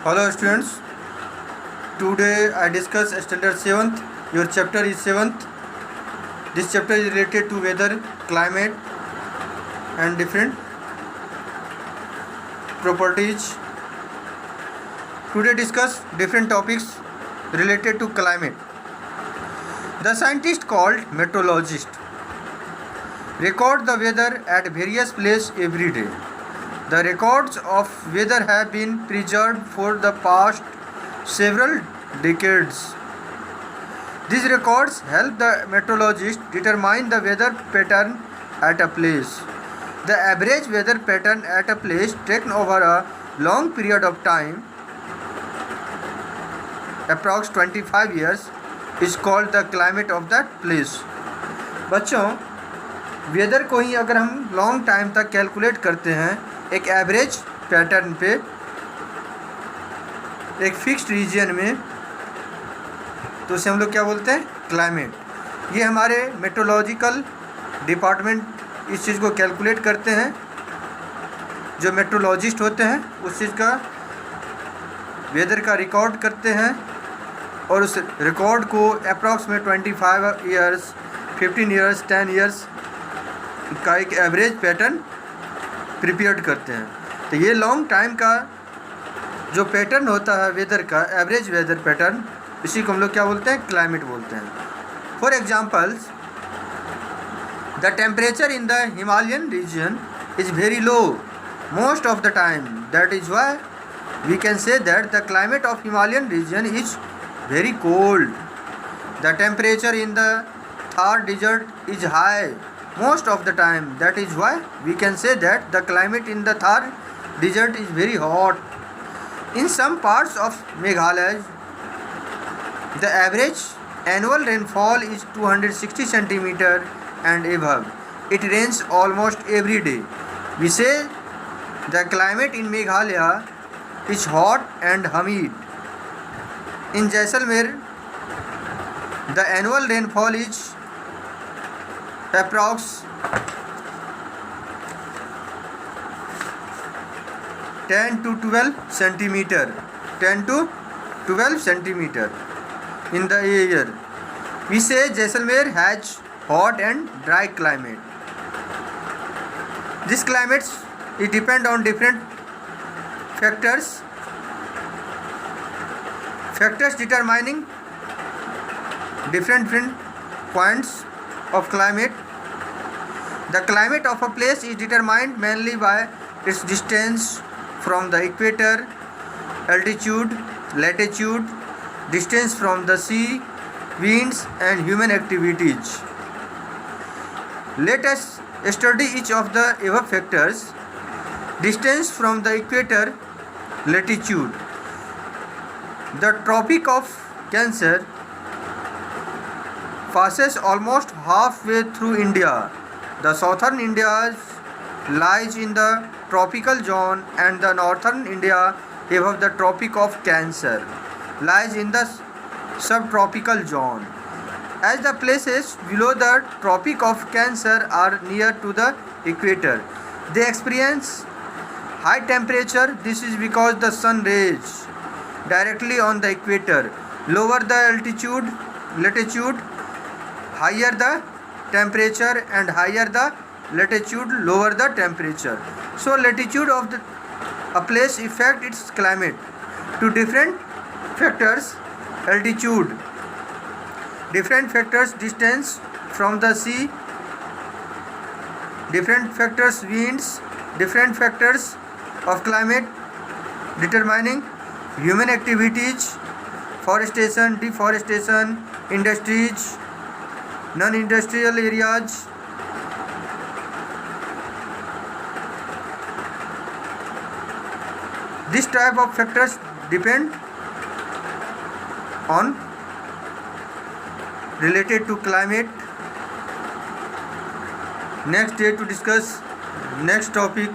Hello students, today I discuss standard 7th. Your chapter is 7th. This chapter is related to weather, climate and different properties. Today discuss different topics related to climate. The scientist called meteorologist record the weather at various places every day. The records of weather have been preserved for the past several decades. These records help the meteorologist determine the weather pattern at a place. The average weather pattern at a place taken over a long period of time, approx 25 years, is called the climate of that place. बच्चों, weather को ही अगर हम long time तक calculate करते हैं एक average pattern पे एक फिक्स्ड रीजन में, तो उसे हम लोग क्या बोलते हैं? क्लाइमेट। ये हमारे मेट्रोलॉजिकल डिपार्टमेंट इस चीज़ को कैलकुलेट करते हैं। जो मेट्रोलॉजिस्ट होते हैं उस चीज़ का वेदर का रिकॉर्ड करते हैं और उस रिकॉर्ड को अप्रॉक्सीमेट 25 ईयर्स, 15 ईयर्स, 10 ईयर्स का एक एवरेज पैटर्न प्रिपेयर करते हैं। तो ये लॉन्ग टाइम का जो पैटर्न होता है वेदर का, एवरेज वेदर पैटर्न, इसी को हम लोग क्या बोलते हैं? क्लाइमेट बोलते हैं। For examples, the temperature in the Himalayan region is very low most of the time, that is why we can say that the climate of Himalayan region is very cold. The temperature in the Thar desert is high most of the time, that is why we can say that the climate in the Thar desert is very hot. In some parts of Meghalaya, the average annual rainfall is 260 centimeter and above. It rains almost every day. We say the climate in Meghalaya is hot and humid. In Jaisalmer, the annual rainfall is approx 10 to 12 centimeter, 10 to 12 centimeter in the year. We say Jaisalmer has hot and dry climate. This climates it depend on different factors determining different points of climate. The climate of a place is determined mainly by its distance from the equator, altitude, latitude, distance from the sea, winds and human activities. Let us study each of the above factors. Distance from the equator, latitude. The Tropic of Cancer passes almost halfway through India. The southern India lies in the tropical zone and the northern India above the Tropic of Cancer lies in the subtropical zone. As the places below the Tropic of Cancer are near to the equator, they experience high temperature. This is because the sun rays directly on the equator. Lower the latitude, higher the temperature, and higher the latitude, lower the temperature. So latitude of a place affect its climate to different factors. Altitude, different factors, distance from the sea, different factors, winds, different factors of climate determining human activities, forestation, deforestation, industries, non-industrial areas. This type of factors depend on related to climate. Next day to discuss next topic.